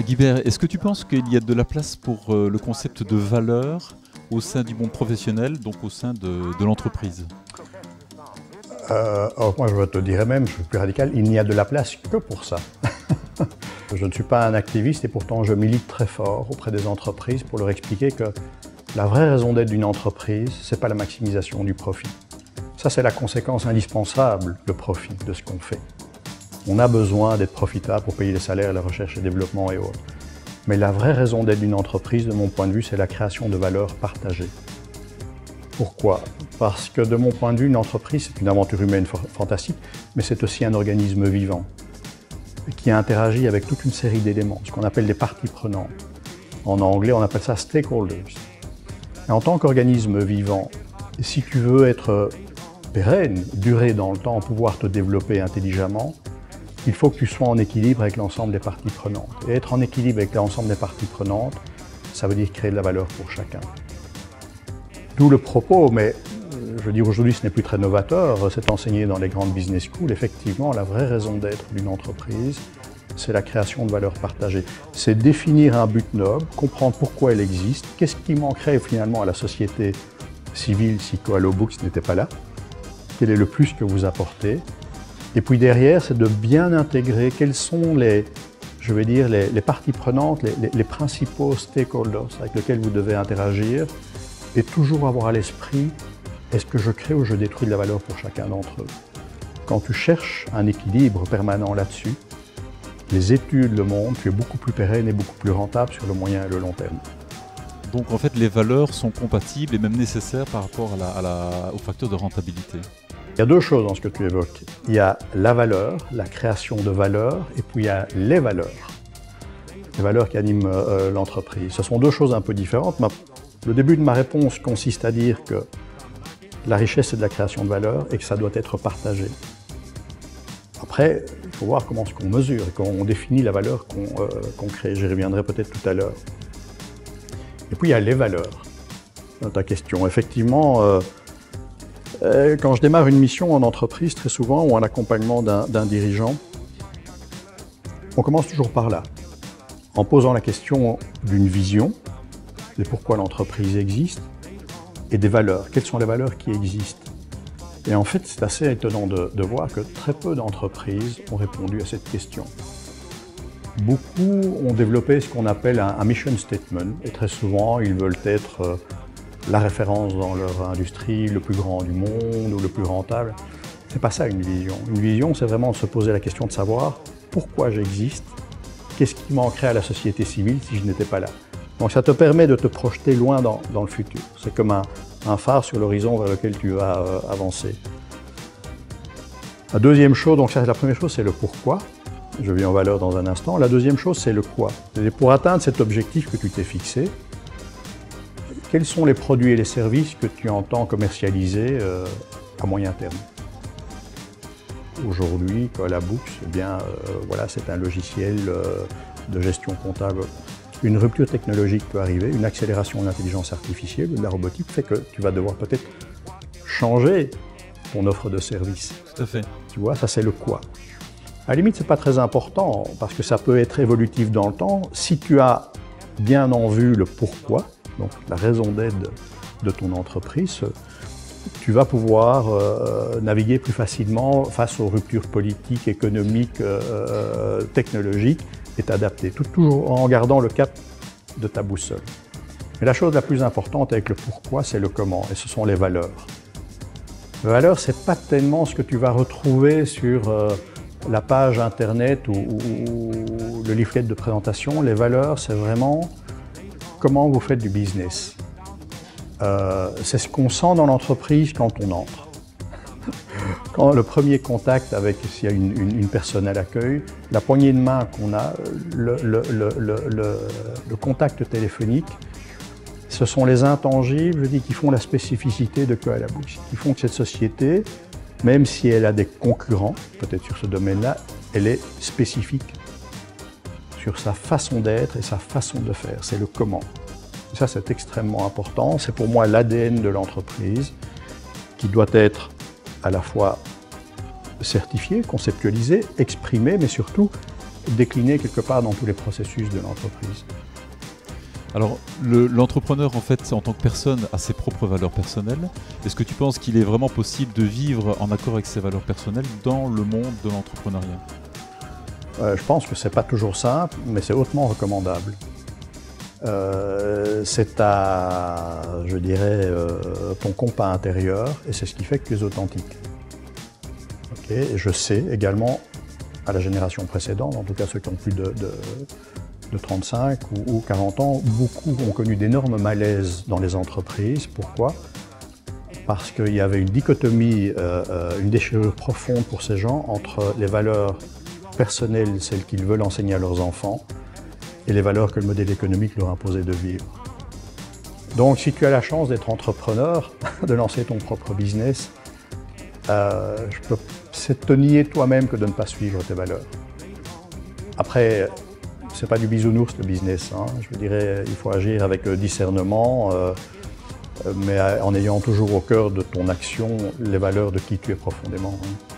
Guibert, est-ce que tu penses qu'il y a de la place pour le concept de valeur au sein du monde professionnel, donc au sein de l'entreprise? Moi, je te dirais même, je suis plus radical, il n'y a de la place que pour ça. Je ne suis pas un activiste et pourtant je milite très fort auprès des entreprises pour leur expliquer que la vraie raison d'être d'une entreprise, ce n'est pas la maximisation du profit. Ça, c'est la conséquence indispensable, le profit, de ce qu'on fait. On a besoin d'être profitable pour payer les salaires, la recherche et développement et autres. Mais la vraie raison d'être d'une entreprise, de mon point de vue, c'est la création de valeurs partagées. Pourquoi? Parce que de mon point de vue, une entreprise, c'est une aventure humaine fantastique, mais c'est aussi un organisme vivant qui interagit avec toute une série d'éléments, ce qu'on appelle des parties prenantes. En anglais, on appelle ça stakeholders. Et en tant qu'organisme vivant, si tu veux être pérenne, durer dans le temps, pouvoir te développer intelligemment, il faut que tu sois en équilibre avec l'ensemble des parties prenantes. Et être en équilibre avec l'ensemble des parties prenantes, ça veut dire créer de la valeur pour chacun. D'où le propos, mais je veux dire aujourd'hui ce n'est plus très novateur, c'est enseigné dans les grandes business schools. Effectivement, la vraie raison d'être d'une entreprise, c'est la création de valeurs partagées. C'est définir un but noble, comprendre pourquoi elle existe, qu'est-ce qui manquerait finalement à la société civile si Coalo Books n'était pas là, quel est le plus que vous apportez. Et puis derrière, c'est de bien intégrer quelles sont les parties prenantes, les principaux stakeholders avec lesquels vous devez interagir et toujours avoir à l'esprit, est-ce que je crée ou je détruis de la valeur pour chacun d'entre eux? Quand tu cherches un équilibre permanent là-dessus, les études le montrent, tu es beaucoup plus pérenne et beaucoup plus rentable sur le moyen et le long terme. Donc en fait, les valeurs sont compatibles et même nécessaires par rapport au facteur de rentabilité. Il y a deux choses dans ce que tu évoques. Il y a la valeur, la création de valeur, et puis il y a les valeurs qui animent l'entreprise. Ce sont deux choses un peu différentes. Le début de ma réponse consiste à dire que la richesse, c'est de la création de valeur et que ça doit être partagé. Après, il faut voir comment est-ce qu'on mesure et comment on définit la valeur qu'on crée. J'y reviendrai peut-être tout à l'heure. Et puis, il y a les valeurs. Dans ta question, effectivement, quand je démarre une mission en entreprise, très souvent, ou en accompagnement d'un dirigeant, on commence toujours par là, en posant la question d'une vision, de pourquoi l'entreprise existe, et des valeurs. Quelles sont les valeurs qui existent? Et en fait, c'est assez étonnant de voir que très peu d'entreprises ont répondu à cette question. Beaucoup ont développé ce qu'on appelle un mission statement, et très souvent, ils veulent être la référence dans leur industrie, le plus grand du monde ou le plus rentable. C'est pas ça une vision. Une vision, c'est vraiment de se poser la question de savoir pourquoi j'existe, qu'est-ce qui manquerait à la société civile si je n'étais pas là. Donc ça te permet de te projeter loin dans le futur. C'est comme un phare sur l'horizon vers lequel tu vas avancer. La deuxième chose, donc ça, la première chose, c'est le pourquoi. Je viens aux valeurs dans un instant. La deuxième chose, c'est le quoi. C'est pour atteindre cet objectif que tu t'es fixé, quels sont les produits et les services que tu entends commercialiser à moyen terme? Aujourd'hui, Coalo Books, eh bien, voilà, c'est un logiciel de gestion comptable. Une rupture technologique peut arriver, une accélération de l'intelligence artificielle ou de la robotique fait que tu vas devoir peut-être changer ton offre de service. Tout à fait. Tu vois, ça c'est le quoi. À la limite, c'est pas très important parce que ça peut être évolutif dans le temps. Si tu as bien en vue le pourquoi, donc la raison d'être de ton entreprise, tu vas pouvoir naviguer plus facilement face aux ruptures politiques, économiques, technologiques et t'adapter, toujours en gardant le cap de ta boussole. Mais la chose la plus importante avec le pourquoi, c'est le comment, et ce sont les valeurs. Les valeurs, c'est pas tellement ce que tu vas retrouver sur la page internet ou le leaflet de présentation. Les valeurs, c'est vraiment comment vous faites du business. C'est ce qu'on sent dans l'entreprise quand on entre. Quand le premier contact avec, s'il y a une personne à l'accueil, la poignée de main qu'on a, le contact téléphonique, ce sont les intangibles, je dis, qui font la spécificité de Coalo Books, qui font que cette société, même si elle a des concurrents, peut-être sur ce domaine-là, elle est spécifique sur sa façon d'être et sa façon de faire. C'est le comment. Et ça, c'est extrêmement important. C'est pour moi l'ADN de l'entreprise qui doit être à la fois certifié, conceptualisé, exprimé, mais surtout décliné quelque part dans tous les processus de l'entreprise. Alors, l'entrepreneur, en fait, en tant que personne, a ses propres valeurs personnelles. Est-ce que tu penses qu'il est vraiment possible de vivre en accord avec ses valeurs personnelles dans le monde de l'entrepreneuriat? Je pense que ce n'est pas toujours simple, mais c'est hautement recommandable. C'est à, je dirais, ton compas intérieur, et c'est ce qui fait que tu es authentique. Okay. Et je sais également, à la génération précédente, en tout cas ceux qui ont plus de 35 ou 40 ans, beaucoup ont connu d'énormes malaises dans les entreprises. Pourquoi? Parce qu'il y avait une dichotomie, une déchirure profonde pour ces gens entre les valeurs personnelles, celles qu'ils veulent enseigner à leurs enfants, et les valeurs que le modèle économique leur imposait de vivre. Donc si tu as la chance d'être entrepreneur, de lancer ton propre business, c'est te nier toi-même que de ne pas suivre tes valeurs. Après, c'est pas du bisounours le business, hein. Je dirais, il faut agir avec discernement, mais en ayant toujours au cœur de ton action les valeurs de qui tu es profondément, hein.